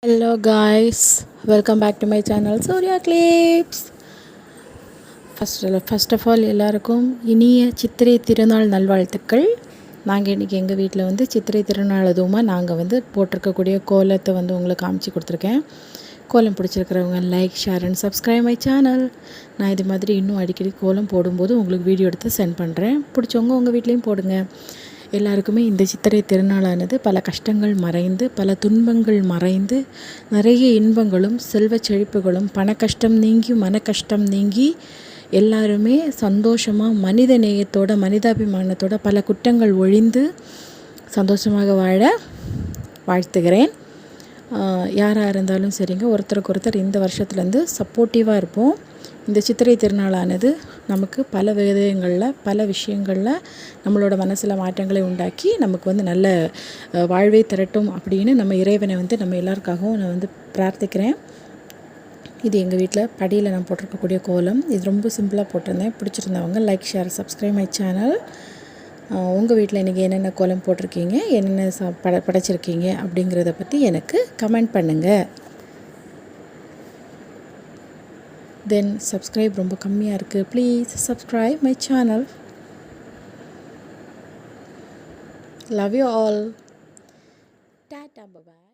Hello guys, welcome back to my channel Surya Clips. First of all எல்லாருக்கும் இனிய சித்திரை திருநாள் நல்வாழ்த்துக்கள். நாங்கள் இன்றைக்கி எங்கள் வீட்டில் வந்து சித்திரை திருநாள் அதுவுமா நாங்கள் வந்து போட்டிருக்கக்கூடிய கோலத்தை வந்து உங்களுக்கு காமிச்சு கொடுத்துருக்கேன். கோலம் பிடிச்சிருக்கிறவங்க like share and subscribe my channel. நான் இது மாதிரி இன்னும் அடிக்கடி கோலம் போடும்போது உங்களுக்கு வீடியோ எடுத்து சென்ட் பண்ணுறேன். பிடிச்சவங்க உங்கள் வீட்லேயும் போடுங்க. எல்லாருக்குமே இந்த சித்திரை திருநாளானது பல கஷ்டங்கள் மறைந்து, பல துன்பங்கள் மறைந்து, நிறைய இன்பங்களும் செல்வ செழிப்புகளும், பண கஷ்டம் நீங்கி மன கஷ்டம் நீங்கி எல்லாருமே சந்தோஷமாக மனித நேயத்தோட மனிதாபிமானத்தோட பல குற்றங்கள் ஒழிந்து சந்தோஷமாக வாழ வாழ்த்துகிறேன். யாராக இருந்தாலும் சரிங்க, ஒருத்தருக்கு ஒருத்தர் இந்த வருஷத்துலேருந்து சப்போர்ட்டிவாக இருப்போம். இந்த சித்திரை திருநாளானது நமக்கு பல விதங்களில் பல விஷயங்களில் நம்மளோட மனசில் மாற்றங்களை உண்டாக்கி நமக்கு வந்து நல்ல வாழ்வை திரட்டும் அப்படின்னு நம்ம இறைவனை வந்து நம்ம எல்லாருக்காகவும் நான் வந்து பிரார்த்திக்கிறேன். இது எங்கள் வீட்டில் படியில் நான் போட்டிருக்கக்கூடிய கோலம். இது ரொம்ப சிம்பிளாக போட்டிருந்தேன். பிடிச்சிருந்தவங்க like share subscribe my channel. உங்கள் வீட்டில் இன்றைக்கி என்னென்ன கோலம் போட்டிருக்கீங்க, என்னென்ன படைச்சிருக்கீங்க அப்படிங்கிறத பற்றி எனக்கு கமெண்ட் பண்ணுங்கள். தென் சப்ஸ்கிரைப் ரொம்ப கம்மியாக இருக்குது. Please subscribe my channel. Love you all. Tata bye.